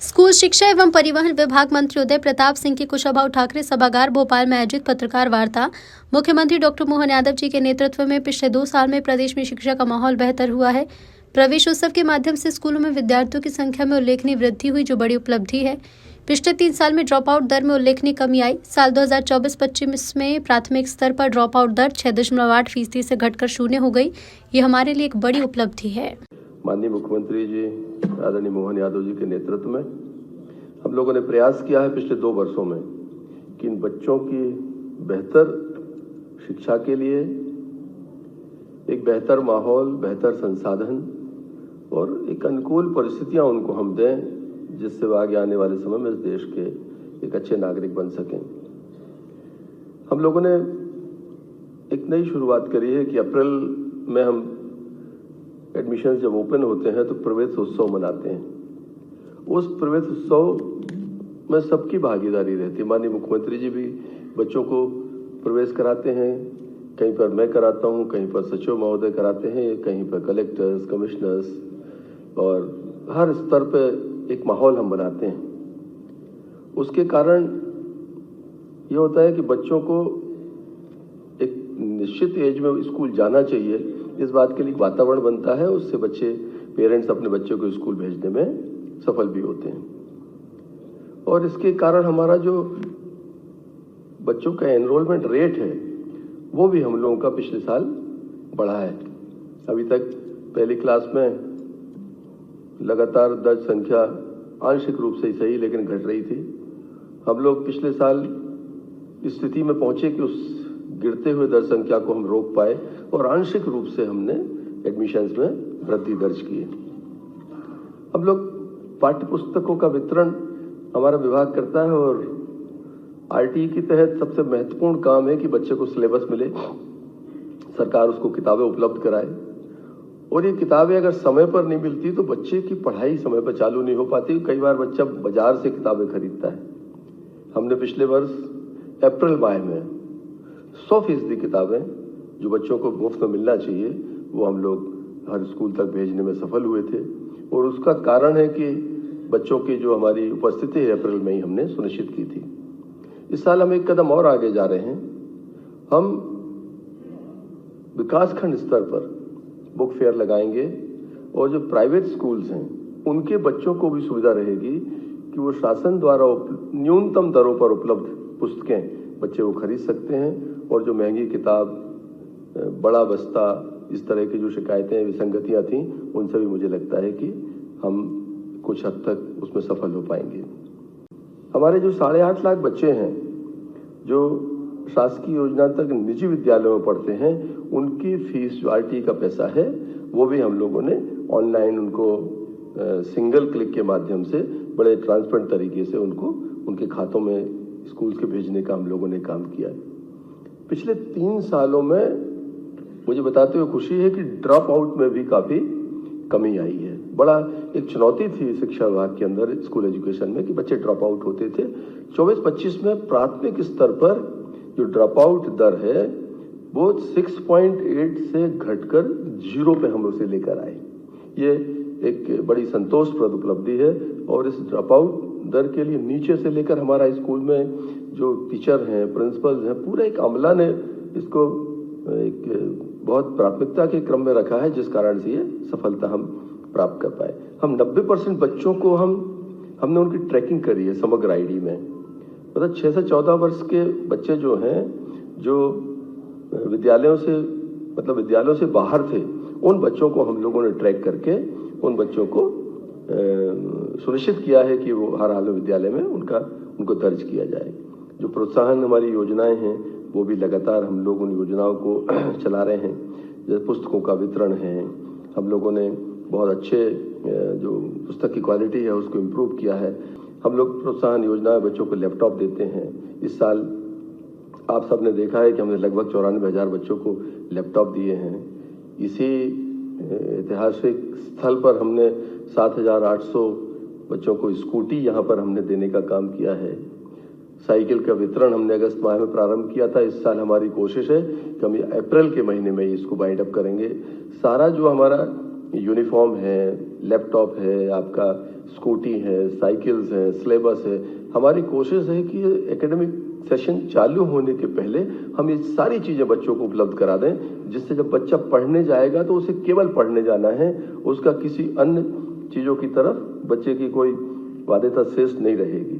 School शिक्षा एवं परिवहन विभाग मंत्री उदय प्रताप सिंह की कुशाभाऊ ठाकरे सभागार भोपाल में आयोजित पत्रकार वार्ता। मुख्यमंत्री डॉक्टर मोहन यादव जी के नेतृत्व में पिछले 2 साल में प्रदेश में शिक्षा का माहौल बेहतर हुआ है। प्रवेश उत्सव के माध्यम से स्कूलों में विद्यार्थियों की संख्या में उल्लेखनीय वृद्धि हुई, जो बड़ी उपलब्धि है। पिछले 3 साल में ड्रॉप आउट दर में उल्लेखनीय कमी आई। साल 2024-25 में प्राथमिक स्तर पर ड्रॉप आउट दर 6.8% से घटकर 0 हो गई। ये हमारे लिए एक बड़ी उपलब्धि है। माननीय मुख्यमंत्री जी आदरणीय मोहन यादव जी के नेतृत्व में हम लोगों ने प्रयास किया है पिछले 2 वर्षों में कि इन बच्चों की बेहतर शिक्षा के लिए एक बेहतर माहौल, बेहतर संसाधन और एक अनुकूल परिस्थितियां उनको हम दें, जिससे वो आगे आने वाले समय में इस देश के एक अच्छे नागरिक बन सकें। हम लोगों ने एक नई शुरुआत करी है कि अप्रैल में हम एडमिशन जब ओपन होते हैं तो प्रवेश उत्सव मनाते हैं। उस प्रवेश उत्सव में सबकी भागीदारी रहती है। माननीय मुख्यमंत्री जी भी बच्चों को प्रवेश कराते हैं, कहीं पर मैं कराता हूं, कहीं पर सचिव महोदय कराते हैं, कहीं पर कलेक्टर्स, कमिश्नर्स, और हर स्तर पर एक माहौल हम बनाते हैं। उसके कारण ये होता है कि बच्चों को एक निश्चित एज में स्कूल जाना चाहिए, इस बात के लिए वातावरण बनता है। उससे बच्चे, पेरेंट्स अपने बच्चों को स्कूल भेजने में सफल भी होते हैं। और इसके कारण हमारा जो बच्चों का एनरोलमेंट रेट है वो भी हम लोगों का पिछले साल बढ़ा है। अभी तक पहली क्लास में लगातार दर्ज संख्या आंशिक रूप से सही लेकिन घट रही थी। हम लोग पिछले साल इस स्थिति में पहुंचे कि उस गिरते हुए दर संख्या को हम रोक पाए और आंशिक रूप से हमने एडमिशन्स में वृद्धि दर्ज की है। हम लोग पाठ्य पुस्तकों का वितरण हमारा विभाग करता है और आरटीई के तहत सबसे महत्वपूर्ण काम है कि बच्चे को सिलेबस मिले, सरकार उसको किताबें उपलब्ध कराए। और ये किताबें अगर समय पर नहीं मिलती तो बच्चे की पढ़ाई समय पर चालू नहीं हो पाती। कई बार बच्चा बाजार से किताबें खरीदता है। हमने पिछले वर्ष अप्रैल माह में 100% किताबें जो बच्चों को मुफ्त में मिलना चाहिए वो हम लोग हर स्कूल तक भेजने में सफल हुए थे। और उसका कारण है कि बच्चों की जो हमारी उपस्थिति है अप्रैल में ही हमने सुनिश्चित की थी। इस साल हम एक कदम और आगे जा रहे हैं। हम विकासखंड स्तर पर बुक फेयर लगाएंगे और जो प्राइवेट स्कूल्स हैं उनके बच्चों को भी सुविधा रहेगी कि वो शासन द्वारा न्यूनतम दरों पर उपलब्ध पुस्तकें बच्चे वो खरीद सकते हैं। और जो महंगी किताब, बड़ा बस्ता, इस तरह की जो शिकायतें, विसंगतियां थीं, उनसे भी मुझे लगता है कि हम कुछ हद तक उसमें सफल हो पाएंगे। हमारे जो 8.5 लाख बच्चे हैं जो शासकीय योजना तक निजी विद्यालयों में पढ़ते हैं, उनकी फीस जो आरटीई का पैसा है वो भी हम लोगों ने ऑनलाइन उनको सिंगल क्लिक के माध्यम से बड़े ट्रांसपेरेंट तरीके से उनको उनके खातों में स्कूल के भेजने का हम लोगों ने काम किया है। पिछले 3 सालों में मुझे बताते हुए खुशी है कि ड्रॉप आउट में भी काफी कमी आई है। बड़ा एक चुनौती थी शिक्षा विभाग के अंदर स्कूल एजुकेशन में कि बच्चे ड्रॉप आउट होते थे। 24-25 में प्राथमिक स्तर पर जो ड्रॉप आउट दर है वो 6.8 से घटकर 0 पे हम उसे लेकर आए। ये एक बड़ी संतोषप्रद उपलब्धि है। और इस ड्रॉप आउट दर के लिए नीचे से लेकर हमारा स्कूल में जो टीचर हैं, प्रिंसिपल्स हैं, पूरा एक अमला ने इसको एक बहुत प्राथमिकता के क्रम में रखा है, जिस कारण से ये सफलता हम प्राप्त कर पाए। हम 90% बच्चों को हमने उनकी ट्रैकिंग करी है समग्र आईडी में। मतलब 6 से 14 वर्ष के बच्चे जो हैं, जो विद्यालयों से बाहर थे, उन बच्चों को हम लोगों ने ट्रैक करके उन बच्चों को सुनिश्चित किया है कि वो हर हाल में विद्यालय में उनको दर्ज किया जाए। जो प्रोत्साहन हमारी योजनाएं हैं वो भी लगातार हम लोग उन योजनाओं को चला रहे हैं। जैसे पुस्तकों का वितरण है, हम लोगों ने बहुत अच्छे जो पुस्तक की क्वालिटी है उसको इम्प्रूव किया है। हम लोग प्रोत्साहन योजना बच्चों को लैपटॉप देते हैं। इस साल आप सबने देखा है कि हमने लगभग 94,000 बच्चों को लैपटॉप दिए हैं। इसी ऐतिहासिक स्थल पर हमने 7,800 बच्चों को स्कूटी यहाँ पर हमने देने का काम किया है। साइकिल का वितरण हमने अगस्त माह में प्रारंभ किया था। इस साल हमारी कोशिश है कि हम अप्रैल के महीने में इसको बाइंड अप करेंगे। सारा जो हमारा यूनिफॉर्म है, लैपटॉप है, आपका स्कूटी है, साइकिल्स है, सिलेबस है। हमारी कोशिश है कि एकेडमिक सेशन चालू होने के पहले हम ये सारी चीजें बच्चों को उपलब्ध करा दें, जिससे जब बच्चा पढ़ने जाएगा तो उसे केवल पढ़ने जाना है, उसका किसी अन्य चीजों की तरफ बच्चे की कोई बाध्यता शेष नहीं रहेगी।